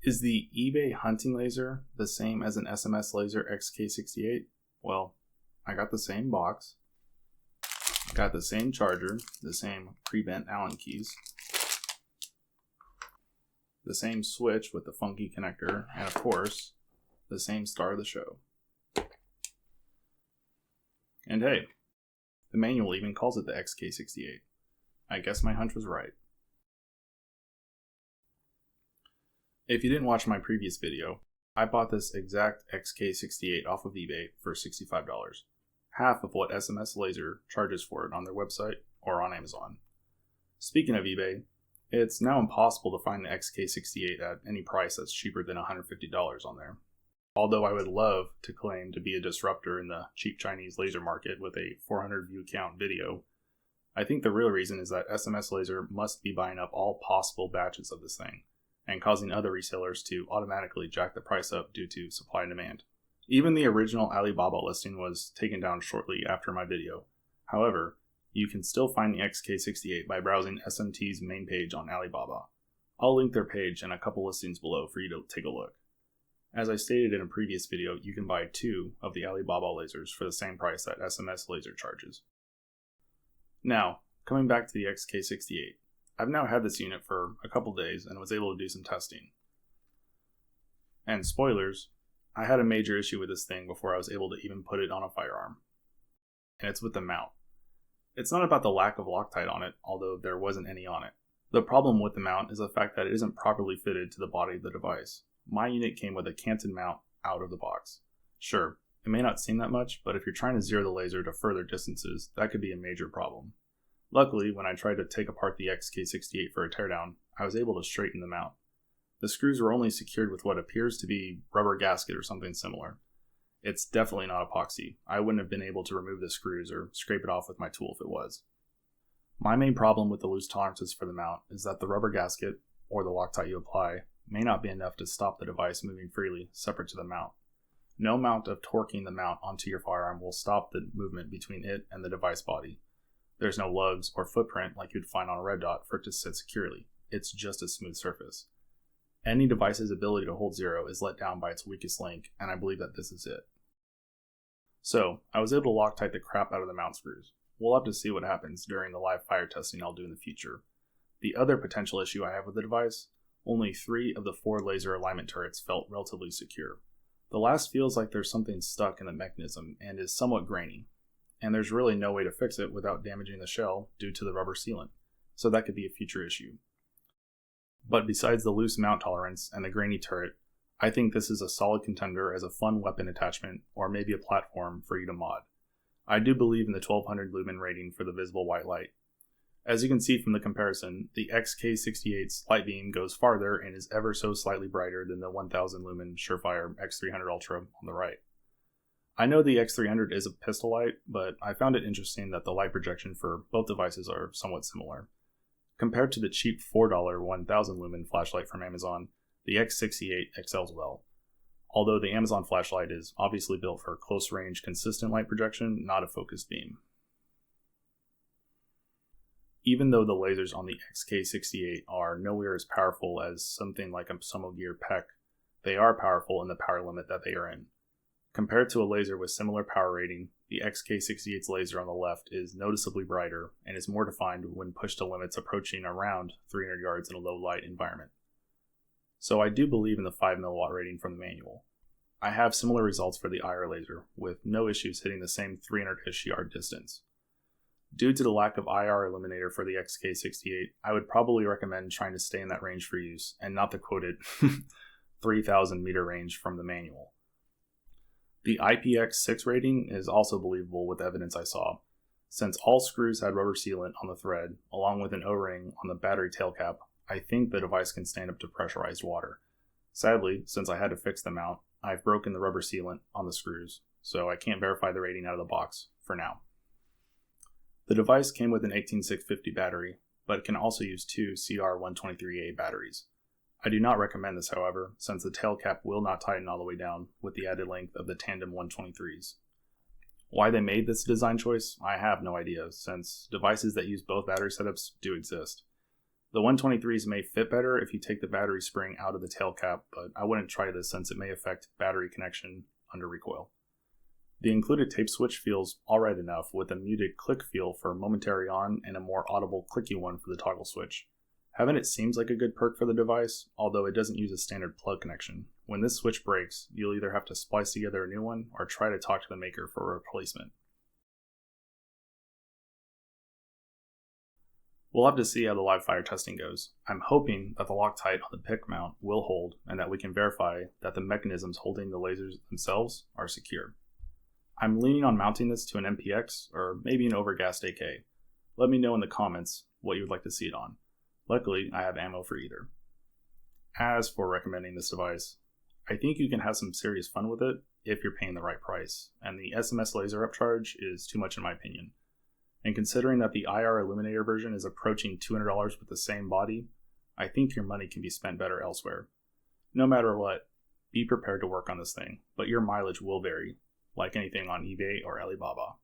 Is the eBay hunting laser the same as an SMS laser XK68? Well, I got the same box, got the same charger, the same pre-bent Allen keys, the same switch with the funky connector, and of course, the same star of the show. And hey, the manual even calls it the XK68. I guess my hunch was right. If you didn't watch my previous video, I bought this exact XK68 off of eBay for $65, half of what SMS Laser charges for it on their website or on Amazon. Speaking of eBay, it's now impossible to find the XK68 at any price that's cheaper than $150 on there. Although I would love to claim to be a disruptor in the cheap Chinese laser market with a 400 view count video, I think the real reason is that SMS Laser must be buying up all possible batches of this thing, and causing other resellers to automatically jack the price up due to supply and demand. Even the original Alibaba listing was taken down shortly after my video. However, you can still find the XK68 by browsing SMT's main page on Alibaba. I'll link their page and a couple listings below for you to take a look. As I stated in a previous video, you can buy 2 of the Alibaba lasers for the same price that SMS Laser charges. Now, coming back to the XK68. I've now had this unit for a couple days and was able to do some testing. And spoilers, I had a major issue with this thing before I was able to even put it on a firearm. And it's with the mount. It's not about the lack of Loctite on it, although there wasn't any on it. The problem with the mount is the fact that it isn't properly fitted to the body of the device. My unit came with a canted mount out of the box. Sure, it may not seem that much, but if you're trying to zero the laser to further distances, that could be a major problem. Luckily, when I tried to take apart the XK68 for a teardown, I was able to straighten them out. The screws were only secured with what appears to be rubber gasket or something similar. It's definitely not epoxy. I wouldn't have been able to remove the screws or scrape it off with my tool if it was. My main problem with the loose tolerances for the mount is that the rubber gasket, or the Loctite you apply, may not be enough to stop the device moving freely separate to the mount. No amount of torquing the mount onto your firearm will stop the movement between it and the device body. There's no lugs or footprint like you'd find on a red dot for it to sit securely. It's just a smooth surface. Any device's ability to hold zero is let down by its weakest link, and I believe that this is it. So, I was able to Loctite the crap out of the mount screws. We'll have to see what happens during the live fire testing I'll do in the future. The other potential issue I have with the device, only 3 of the 4 laser alignment turrets felt relatively secure. The last feels like there's something stuck in the mechanism and is somewhat grainy, and there's really no way to fix it without damaging the shell due to the rubber sealant, so that could be a future issue. But besides the loose mount tolerance and the grainy turret, I think this is a solid contender as a fun weapon attachment or maybe a platform for you to mod. I do believe in the 1200 lumen rating for the visible white light. As you can see from the comparison, the XK68's light beam goes farther and is ever so slightly brighter than the 1000 lumen Surefire X300 Ultra on the right. I know the X300 is a pistol light, but I found it interesting that the light projection for both devices are somewhat similar. Compared to the cheap $4 1000 lumen flashlight from Amazon, the X68 excels well. Although the Amazon flashlight is obviously built for close range consistent light projection, not a focused beam. Even though the lasers on the XK68 are nowhere as powerful as something like a Somogear PEC, they are powerful in the power limit that they are in. Compared to a laser with similar power rating, the XK68's laser on the left is noticeably brighter and is more defined when pushed to limits approaching around 300 yards in a low light environment. So I do believe in the 5mW rating from the manual. I have similar results for the IR laser, with no issues hitting the same 300-ish yard distance. Due to the lack of IR illuminator for the XK68, I would probably recommend trying to stay in that range for use, and not the quoted 3,000 meter range from the manual. The IPX6 rating is also believable with evidence I saw, since all screws had rubber sealant on the thread, along with an O-ring on the battery tail cap. I think the device can stand up to pressurized water. Sadly, since I had to fix the mount, I've broken the rubber sealant on the screws, so I can't verify the rating out of the box for now. The device came with an 18650 battery, but can also use 2 CR123A batteries. I do not recommend this, however, since the tail cap will not tighten all the way down with the added length of the tandem 123s. Why they made this design choice, I have no idea, since devices that use both battery setups do exist. The 123s may fit better if you take the battery spring out of the tail cap, but I wouldn't try this since it may affect battery connection under recoil. The included tape switch feels alright enough with a muted click feel for momentary on and a more audible clicky one for the toggle switch. Having it seems like a good perk for the device, although it doesn't use a standard plug connection. When this switch breaks, you'll either have to splice together a new one or try to talk to the maker for a replacement. We'll have to see how the live fire testing goes. I'm hoping that the Loctite on the pick mount will hold and that we can verify that the mechanisms holding the lasers themselves are secure. I'm leaning on mounting this to an MPX or maybe an overgassed AK. Let me know in the comments what you would like to see it on. Luckily, I have ammo for either. As for recommending this device, I think you can have some serious fun with it if you're paying the right price, and the SMS laser upcharge is too much in my opinion. And considering that the IR Illuminator version is approaching $200 with the same body, I think your money can be spent better elsewhere. No matter what, be prepared to work on this thing, but your mileage will vary, like anything on eBay or Alibaba.